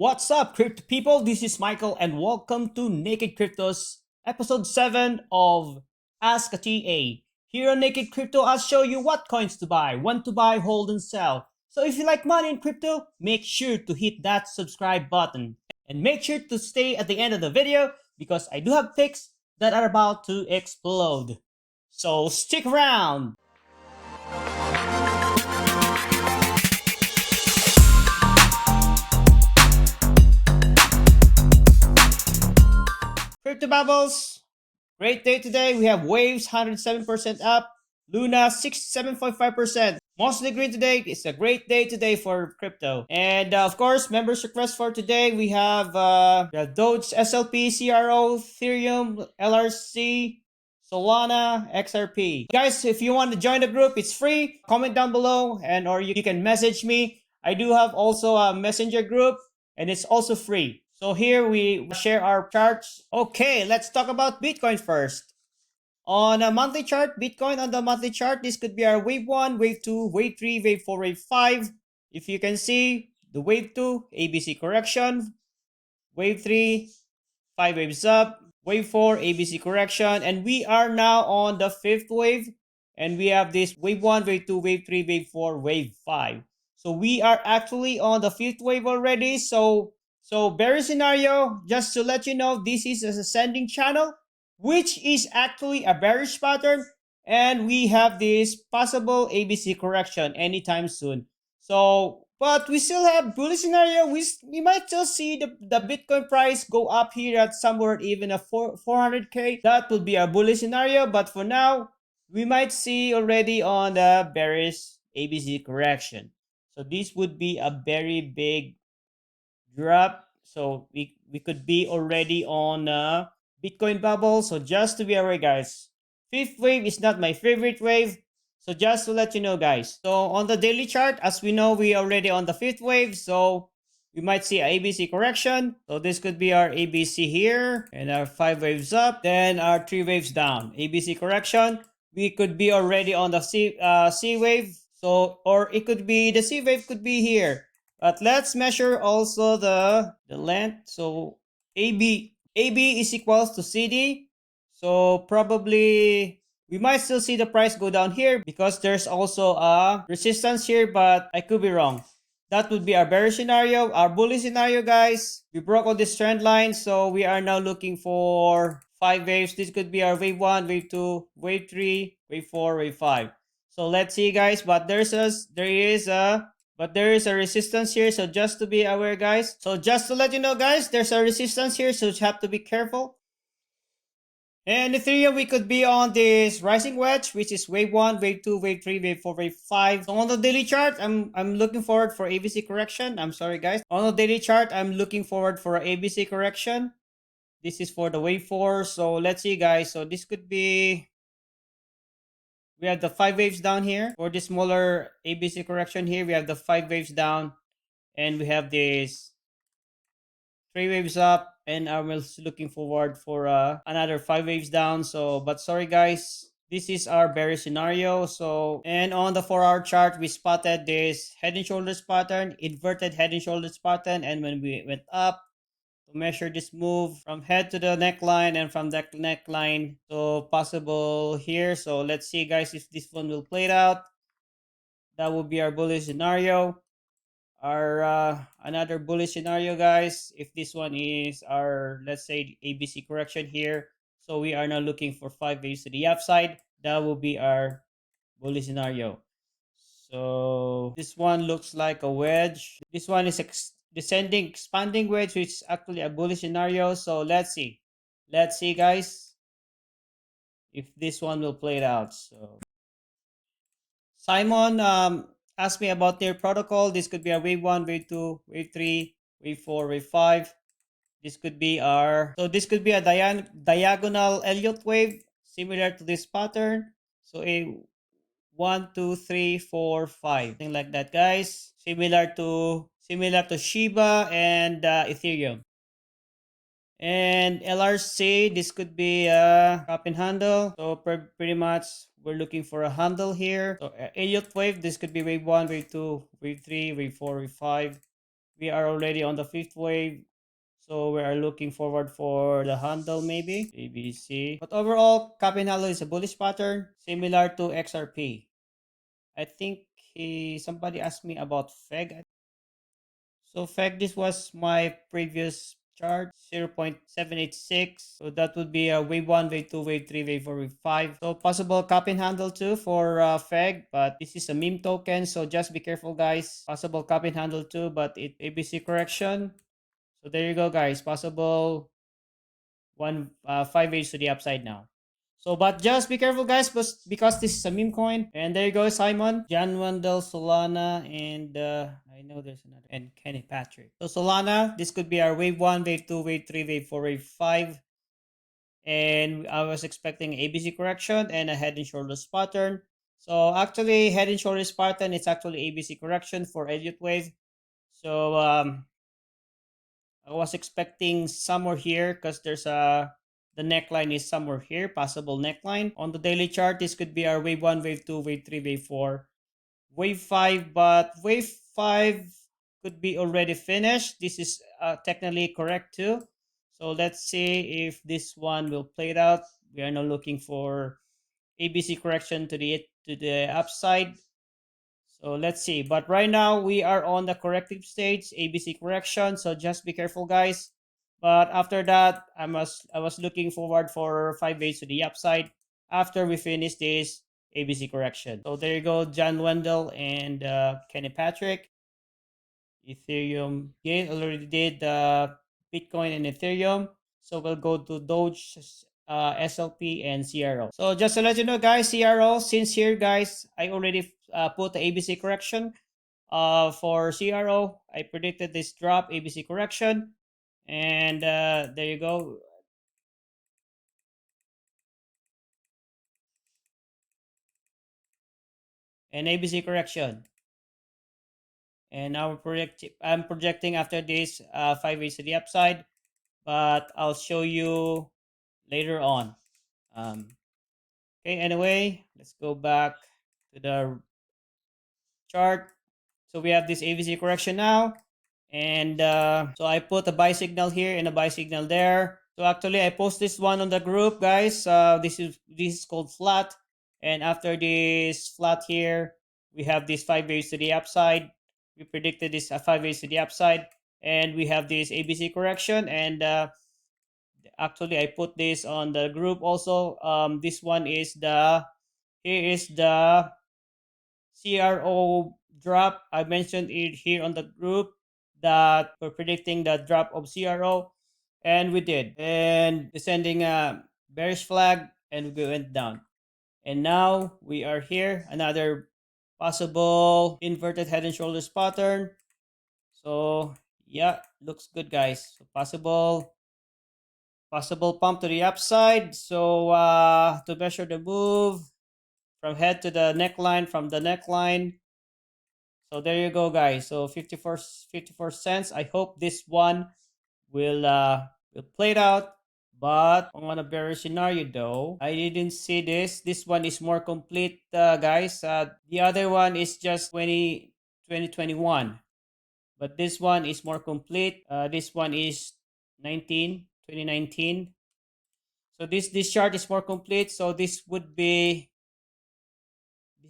What's up, crypto people? This is Michael, and welcome to Naked Cryptos, episode 7 of Ask a TA. Here on Naked Crypto, I'll show you what coins to buy, when to buy, hold, and sell. So if you like money in crypto, make sure to hit that subscribe button. And make sure to stay at the end of the video because I do have picks that are about to explode. So stick around! Crypto Bubbles, great day today. We have Waves 107% up, Luna 67.5%. Mostly green today. It's a great day today for crypto. And of course, members request for today. We have DOGE, SLP, CRO, ethereum, LRC, Solana, XRP. Guys, if you want to join the group, it's free. Comment down below, and or you can message me. I do have also a messenger group, and it's also free. So here we share our charts. Okay, let's talk about Bitcoin first. On a monthly chart, Bitcoin on the monthly chart, this could be our wave 1, wave 2, wave 3, wave 4, wave 5. If you can see, the wave 2, ABC correction. Wave 3, 5 waves up. Wave 4, ABC correction. And we are now on the 5th wave. And we have this wave 1, wave 2, wave 3, wave 4, wave 5. So we are actually on the 5th wave already. So bearish scenario, just to let you know, this is an ascending channel, which is actually a bearish pattern, and we have this possible ABC correction anytime soon. So, but we still have bullish scenario. We might still see the Bitcoin price go up here at somewhere even a 400k. That would be a bullish scenario, but for now, we might see already on the bearish ABC correction. So this would be a very big drop. So we could be already on a Bitcoin bubble. So just to be aware, guys, 5th wave is not my favorite wave. So just to let you know, guys. So on the daily chart, as we know, we are already on the 5th wave. So we might see a ABC correction. So this could be our ABC here, and our 5 waves up, then our 3 waves down. ABC correction. We could be already on the C wave. So, or it could be, the C wave could be here. But let's measure also the length. So AB is equals to CD. So probably we might still see the price go down here because there's also a resistance here, but I could be wrong. That would be our bearish scenario. Our bullish scenario, guys, we broke on this trend line, so we are now looking for 5 waves. This could be our wave 1, wave 2, wave 3, wave 4, wave 5. So let's see, guys, but there is a resistance here, so just to be aware, guys. So just to let you know, guys, there's a resistance here, so you have to be careful. And Ethereum, we could be on this rising wedge, which is wave 1, wave 2, wave 3, wave 4, wave 5. So on the daily chart, I'm looking forward for ABC correction. I'm sorry, guys. On the daily chart, I'm looking forward for a ABC correction. This is for the wave 4. So let's see, guys. So this could be, we have the 5 waves down here. For the smaller ABC correction here, we have the 5 waves down. And we have this 3 waves up. And I'm looking forward for another 5 waves down. So, but sorry, guys. This is our bearish scenario. So, and on the 4-hour chart, we spotted this head and shoulders pattern, inverted head and shoulders pattern. And when we went up, to measure this move from head to the neckline and from that neckline, so possible here. So let's see, guys, if this one will play it out. That will be our bullish scenario. Our another bullish scenario, guys, if this one is our, let's say, ABC correction here. So we are now looking for 5 waves to the upside. That will be our bullish scenario. So this one looks like a wedge. This one is descending, expanding wedge, which is actually a bullish scenario. So let's see, guys, if this one will play it out. So Simon asked me about their protocol. This could be a wave 1, wave 2, wave 3, wave 4, wave 5. This could be our, so this could be a diagonal elliott wave, similar to this pattern. So a 1, 2, 3, 4, 5, something like that, guys. Similar to Shiba and Ethereum. And LRC, this could be a cup and handle. So pretty much we're looking for a handle here. So elliott wave, this could be wave 1, wave 2, wave 3, wave 4, wave 5. We are already on the fifth wave. So we are looking forward for the handle maybe, ABC. But overall, Kapin handle is a bullish pattern similar to XRP. I think somebody asked me about FEG. So FEG, this was my previous chart, 0.786. So that would be a wave 1, wave 2, wave 3, wave 4, wave 5. So possible Kapin handle too for FEG, but this is a meme token, so just be careful guys. Possible Kapin handle too, but it ABC correction. So there you go guys, possible 5 waves to the upside now. So, but just be careful, guys, because this is a meme coin. And there you go, Simon, John Wendell, Solana, and I know there's another, and Kenny Patrick. So, Solana, this could be our wave 1, wave 2, wave 3, wave 4, wave 5. And I was expecting ABC correction and a head and shoulders pattern. So, actually, head and shoulders pattern, it's actually ABC correction for Elliott wave. So, I was expecting somewhere here because there's the neckline is somewhere here, possible neckline. On the daily chart, this could be our wave 1, wave 2, wave 3, wave 4, wave 5, but wave 5 could be already finished. This is technically correct too. So let's see if this one will play it out. We are now looking for ABC correction to the upside. So let's see. But right now we are on the corrective stage, ABC correction. So just be careful, guys. But after that, I was looking forward for 5 waves to the upside after we finish this ABC correction. So there you go, John Wendell and Kenny Patrick. Ethereum, yeah, already did Bitcoin and Ethereum. So we'll go to DOGE, SLP, and CRO. So just to let you know, guys, CRO, since here, guys, I already put the ABC correction for CRO. I predicted this drop, ABC correction. And there you go. And ABC correction. And now I'm projecting after this 5 waves to the upside. But I'll show you later on. Okay, anyway, let's go back to the chart. So we have this ABC correction now. And so I put a buy signal here and a buy signal there. So actually I post this one on the group, guys. This is called flat. And after this flat here, we have this 5 waves to the upside. We predicted this 5 waves to the upside. And we have this ABC correction. And actually I put this on the group also. This one is here is the CRO drop. I mentioned it here on the group that we're predicting the drop of CRO, and we did. And descending a bearish flag, and we went down. And now we are here, another possible inverted head and shoulders pattern. So yeah, looks good, guys. So possible pump to the upside. So to measure the move from head to the neckline, from the neckline. So there you go, guys. So 54 cents. I hope this one will play it out. But on a bearish scenario though, I didn't see this. This one is more complete, guys. The other one is just 2021. But this one is more complete. This one is 2019. So this chart is more complete. So this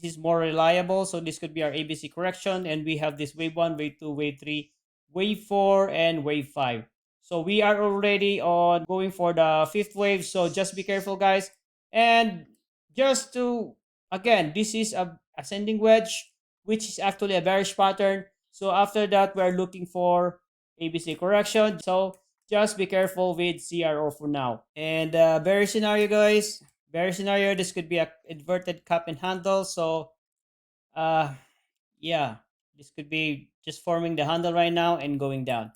is more reliable. So this could be our ABC correction. And we have this wave 1, wave 2, wave 3, wave 4, and wave 5. So we are already on going for the 5th wave. So just be careful, guys. And just to, again, this is a ascending wedge, which is actually a bearish pattern. So after that, we're looking for ABC correction. So just be careful with CRO for now. And bearish scenario, guys. Bearish scenario, this could be a inverted cup and handle. So yeah, this could be just forming the handle right now and going down.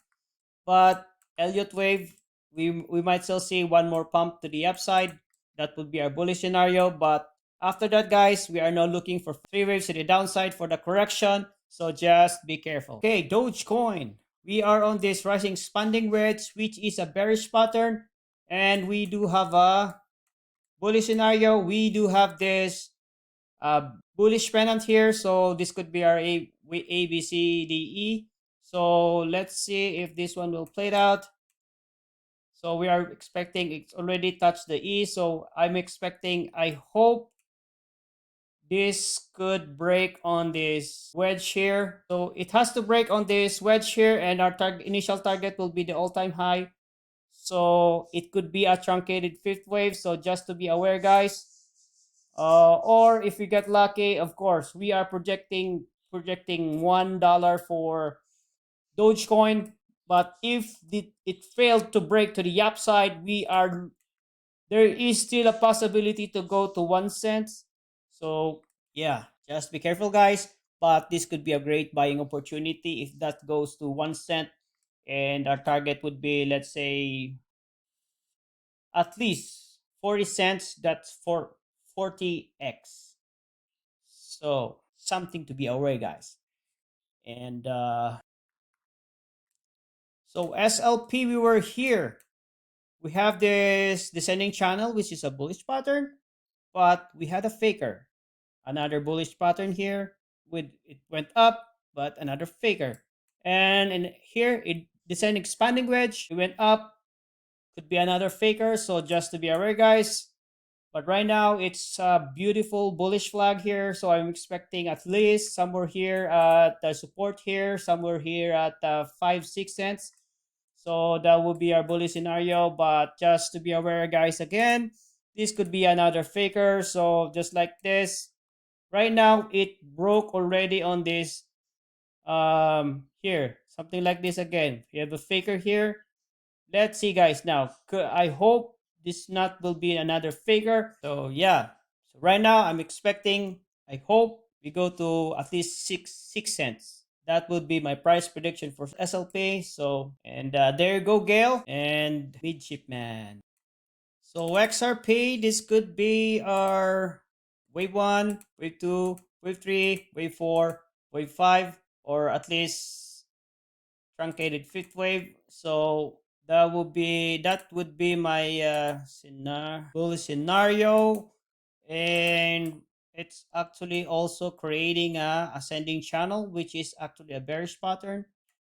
But Elliott wave, we might still see one more pump to the upside. That would be our bullish scenario. But after that, guys, we are now looking for 3 waves to the downside for the correction. So just be careful. Okay, Dogecoin. We are on this rising expanding wedge, which is a bearish pattern. And we do have a bullish scenario. We do have this bullish pennant here. So this could be our A, B, C, D, E. So let's see if this one will play it out. So we are expecting it's already touched the E. So I'm expecting, I hope this could break on this wedge here. So it has to break on this wedge here, and our initial target will be the all-time high. So it could be a truncated fifth wave. So just to be aware, guys. Or if we get lucky, of course, we are projecting $1 for Dogecoin. But if it failed to break to the upside, there is still a possibility to go to 1 cent. So yeah, just be careful, guys. But this could be a great buying opportunity if that goes to 1 cent, and our target would be, let's say, at least 40 cents. That's for 40x. So something to be aware, guys. And so SLP, we were here. We have this descending channel, which is a bullish pattern, but we had a faker. Another bullish pattern here. It went up, but another faker. And in here, it descending expanding wedge. It went up. Could be another faker. So just to be aware, guys. But right now, it's a beautiful bullish flag here. So I'm expecting at least somewhere here at the support here, somewhere here at 5-6 cents. So that would be our bullish scenario. But just to be aware, guys, again, this could be another faker. So just like this, right now it broke already on this here, something like this again. You have a faker here. Let's see, guys. Now I hope this not will be another faker. So yeah, so right now I'm expecting, I hope we go to at least 6 cents. That would be my price prediction for SLP. So, and there you go, Gail and Midshipman. So XRP, this could be our wave 1, wave 2, wave 3, wave 4, wave 5, or at least truncated fifth wave. So that would be my bullish scenario, and it's actually also creating a ascending channel, which is actually a bearish pattern,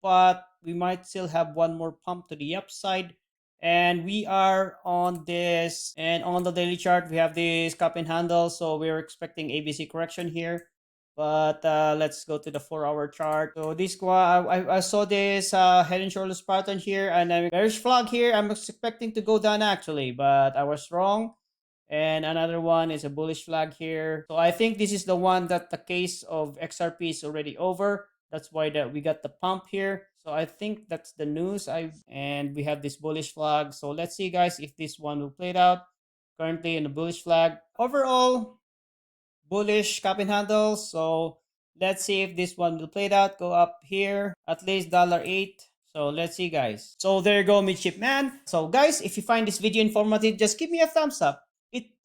but we might still have one more pump to the upside. And we are on this, and on the daily chart we have this cup and handle, so we're expecting ABC correction here. But let's go to the 4-hour chart. So this I saw this head and shoulders pattern here, and a bearish flag here. I'm expecting to go down actually, but I was wrong. And another one is a bullish flag here. So I think this is the one that the case of XRP is already over. That's why we got the pump here. So I think that's the news. And we have this bullish flag. So let's see, guys, if this one will play it out. Currently in the bullish flag. Overall, bullish cup and handle. So let's see if this one will play it out. Go up here, at least $8. So let's see, guys. So there you go, midshipman. So guys, if you find this video informative, just give me a thumbs up.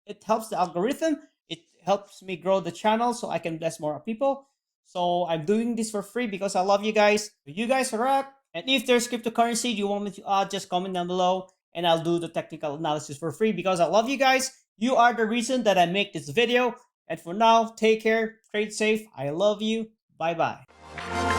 It helps the algorithm. It helps me grow the channel so I can bless more people. So I'm doing this for free because I love you guys. You guys rock. And if there's cryptocurrency you want me to add, just comment down below and I'll do the technical analysis for free because I love you guys. You are the reason that I make this video. And for now, take care, trade safe. I love you. Bye-bye.